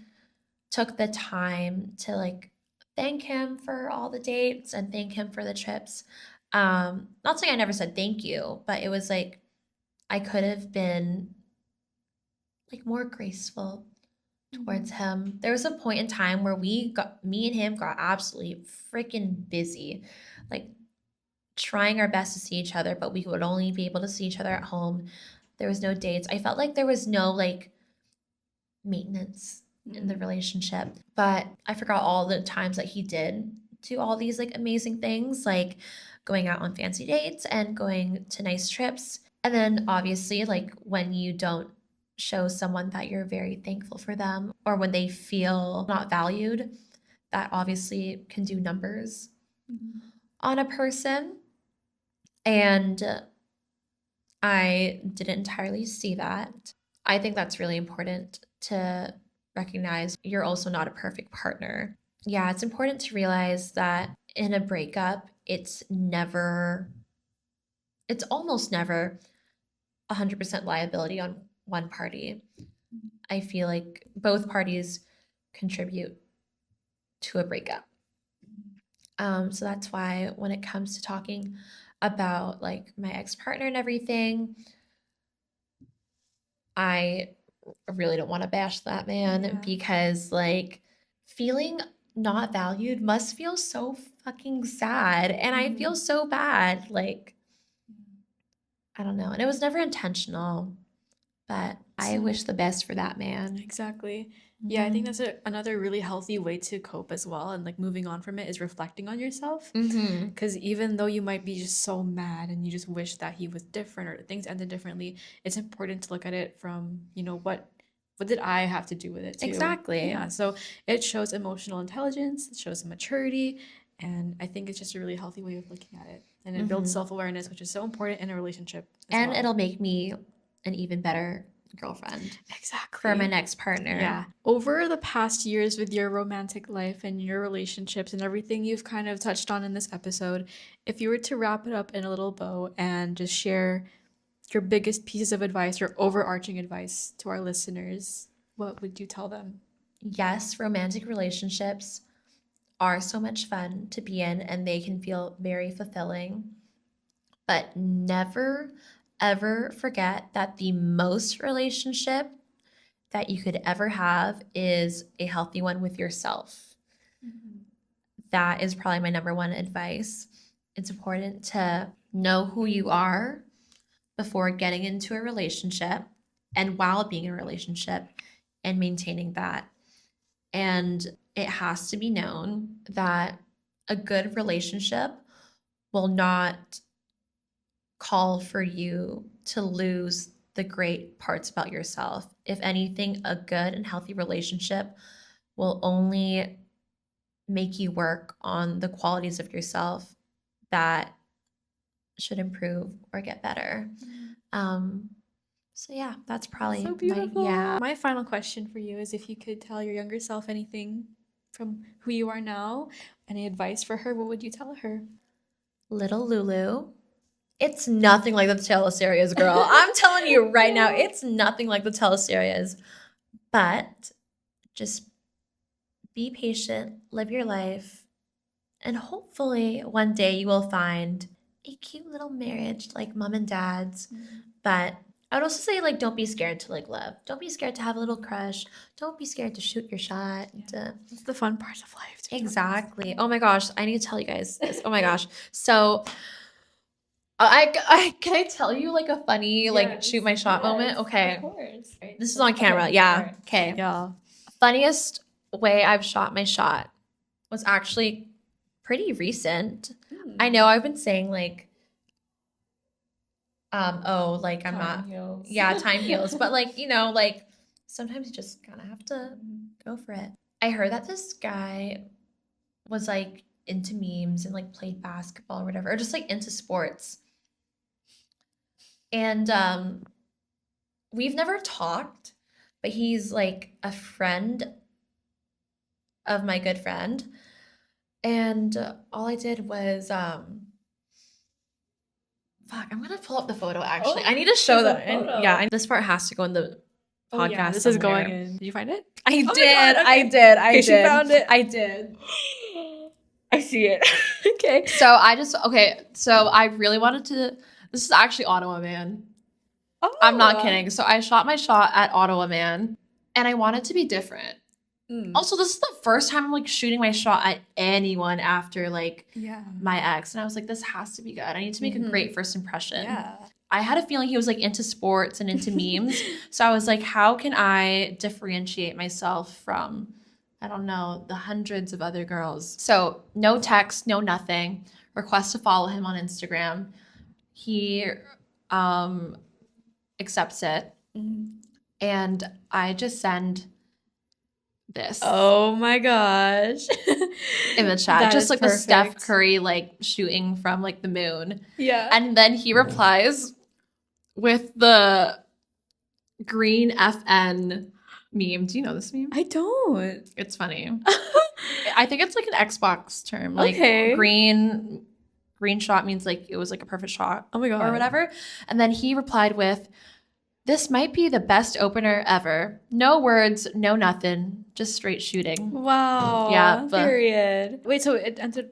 took the time to like thank him for all the dates and thank him for the trips. Not saying I never said thank you, but it was like I could have been like more graceful towards him. There was a point in time where me and him got absolutely freaking busy, like trying our best to see each other, but we would only be able to see each other at home. There was no dates. I felt like there was no like maintenance in the relationship. But I forgot all the times that he did do all these like amazing things, like going out on fancy dates and going to nice trips. And then obviously, like when you don't show someone that you're very thankful for them, or when they feel not valued, that obviously can do numbers on a person. And I didn't entirely see that. I think that's really important to recognize you're also not a perfect partner. Yeah, it's important to realize that in a breakup, it's almost never 100% liability on one party. I feel like both parties contribute to a breakup. So that's why when it comes to talking about like my ex-partner and everything, I really don't want to bash that man because like feeling not valued must feel so fucking sad. And I feel so bad. Like, I don't know. And it was never intentional, but I wish the best for that man. Exactly. Yeah, I think that's another really healthy way to cope as well. And like moving on from it is reflecting on yourself. Because even though you might be just so mad and you just wish that he was different or things ended differently, it's important to look at it from, what did I have to do with it too? Exactly. Yeah. So it shows emotional intelligence, it shows maturity. And I think it's just a really healthy way of looking at it. And it builds self-awareness, which is so important in a relationship as well. It'll make me an even better girlfriend. Exactly. For my next partner. Yeah. Over the past years with your romantic life and your relationships and everything you've kind of touched on in this episode, if you were to wrap it up in a little bow and just share your biggest pieces of advice, your overarching advice to our listeners, what would you tell them? Yes, romantic relationships are so much fun to be in and they can feel very fulfilling. But never, ever forget that the most relationship that you could ever have is a healthy one with yourself. That is probably my number one advice. It's important to know who you are before getting into a relationship and while being in a relationship and maintaining that. And it has to be known that a good relationship will not call for you to lose the great parts about yourself. If anything, a good and healthy relationship will only make you work on the qualities of yourself that should improve or get better. So yeah, that's probably so beautiful. My final question for you is if you could tell your younger self anything from who you are now, any advice for her, what would you tell her? Little Lulu, it's nothing like the teleserias, girl. I'm telling you right now, it's nothing like the teleserias. But just be patient, live your life, and hopefully one day you will find a cute little marriage like mom and dad's. But I would also say, like, don't be scared to like love. Don't be scared to have a little crush. Don't be scared to shoot your shot. It's the fun part of life. Exactly. Oh my gosh, I need to tell you guys this. Oh my gosh. So I can I tell you like a funny like shoot my shot moment? Okay. Of course. This is on camera. Yeah. Okay. Yeah. Funniest way I've shot my shot was actually pretty recent. I know I've been saying like like I'm not heels. Yeah, time heals. But like, like sometimes you just kind of have to go for it. I heard that this guy was like into memes and like played basketball or whatever, or just like into sports. And we've never talked, but he's like a friend of my good friend. And all I did was fuck, I'm gonna pull up the photo actually. I need to show that. Yeah, this part has to go in the podcast. This is going in. Did you find it? I Oh did. my God, okay. I did. I Okay, did. she found it. I did. I see it. Okay. So I really wanted to, this is actually Ottawa Man. Oh. I'm not kidding. So I shot my shot at Ottawa Man and I wanted to be different. Also, this is the first time I'm like shooting my shot at anyone after like my ex. And I was like, this has to be good. I need to make a great first impression. Yeah. I had a feeling he was like into sports and into memes. So I was like, how can I differentiate myself from, I don't know, the hundreds of other girls? So no text, no nothing. Request to follow him on Instagram. He accepts it. And I just send this. Oh my gosh. In the chat. That Just is like perfect. the Steph Curry like shooting from like the moon. Yeah. And then he replies with the green FN meme. Do you know this meme? I don't. It's funny. I think it's like an Xbox term. Like Okay. green shot means like it was like a perfect shot. Oh my god. Or whatever. And then he replied with, this might be the best opener ever. No words, no nothing, just straight shooting. Wow. Yeah, but- Period. Wait, so it ended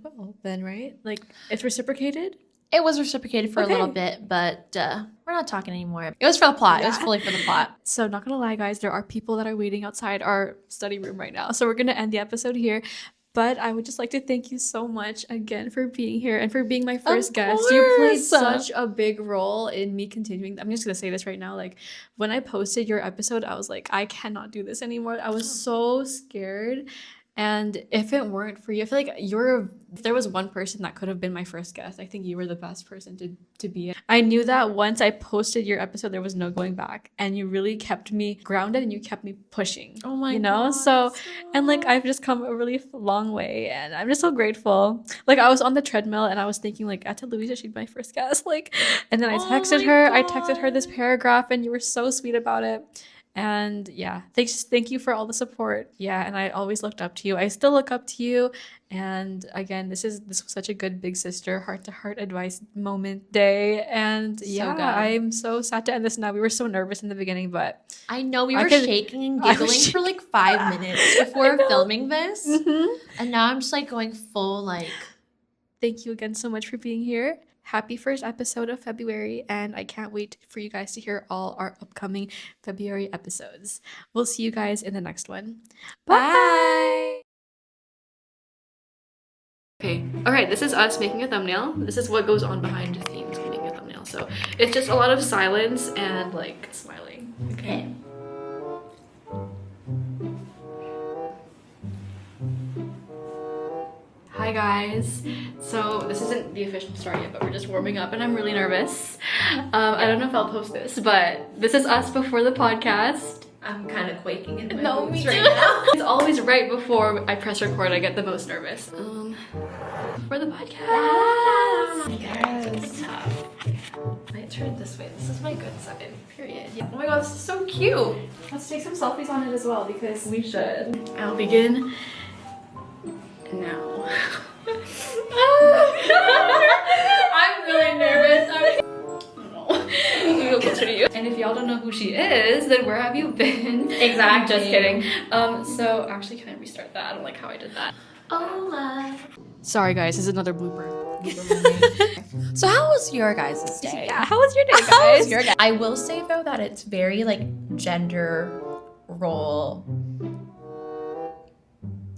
well then, right? Like it's reciprocated? It was reciprocated for a little bit, but we're not talking anymore. It was for the plot. It was fully for the plot. So not gonna lie, guys, there are people that are waiting outside our study room right now. So we're gonna end the episode here. But I would just like to thank you so much again for being here and for being my first guest. You played such a big role in me continuing. I'm just going to say this right now. Like, when I posted your episode, I was like, I cannot do this anymore. I was so scared. And if it weren't for you, I feel like if there was one person that could have been my first guest, I think you were the best person to be it. I knew that once I posted your episode, there was no going back. And you really kept me grounded and you kept me pushing. Oh my God. God. So, and like, I've just come a really long way and I'm just so grateful. Like, I was on the treadmill and I was thinking, like, I told Luisa she'd be my first guest. Like, and then I texted her this paragraph and you were so sweet about it. And yeah, thank you for all the support. Yeah, and I always looked up to you. I still look up to you. And again, this was such a good big sister heart to heart advice moment day. And yeah, good. I'm so sad to end this now. We were so nervous in the beginning, but I know we were shaking and giggling for like 5 minutes before filming this. And now I'm just like going full like. Thank you again so much for being here. Happy first episode of February, and I can't wait for you guys to hear all our upcoming February episodes. We'll see you guys in the next one. Bye! Okay, alright, this is us making a thumbnail. This is what goes on behind the scenes of making a thumbnail. So it's just a lot of silence and like smiling. Okay. Hi guys. So this isn't the official start yet, but we're just warming up and I'm really nervous. I don't know if I'll post this, but this is us before the podcast. I'm kind of quaking in my No, boots me right too. now. It's always right before I press record I get the most nervous. For the podcast. Yes. Tough. I turn it this way. This is my good side. Period. Yeah. Oh my god, this is so cute. Let's take some selfies on it as well because We should. I'll begin now. I'm really nervous. We'll closer to you. And if y'all don't know who she is, then where have you been? Exactly. Just kidding. So actually, can I restart that? I don't like how I did that. Hola. Sorry guys, this is another blooper. So how was your guys' day? Yeah, how was your day, How was guys? your day? I will say though that it's very like gender role.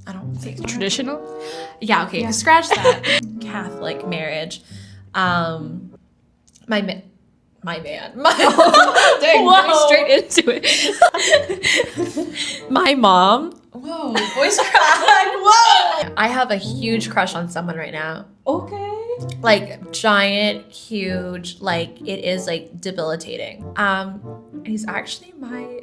I don't think Traditional? Yeah, okay, Yeah. scratch that. Catholic marriage. My man. Dang, Whoa. straight into it. My mom. Whoa, voice crack. Whoa. I have a huge crush on someone right now. Okay. Like giant, huge, like it is like debilitating. And he's actually my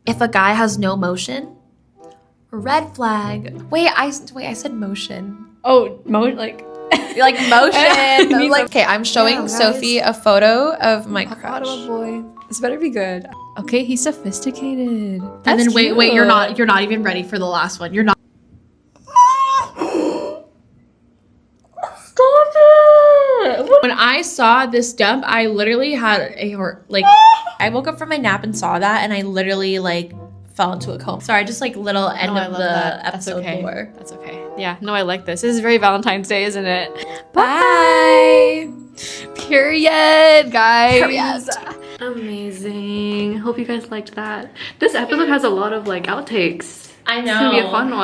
If a guy has no motion, red flag. Wait, I said motion. Oh, like Like motion. Me Like, okay, I'm showing Damn, guys. Sophie a photo of my Ottawa crush. boy. This better be good. Okay, he's sophisticated. And then wait, you're cute. not even ready for the last one. You're not. Stop it! What When I saw this dump, I literally had I woke up from my nap and saw that, and I literally like fell into a coma. Sorry, just like little end I of love the that. That's episode okay. lore. That's okay. Yeah, no, I like this. This is very Valentine's Day, isn't it? Bye. Period, guys. Period. Amazing. Hope you guys liked that. This episode has a lot of like outtakes. I know. It's gonna be a fun one.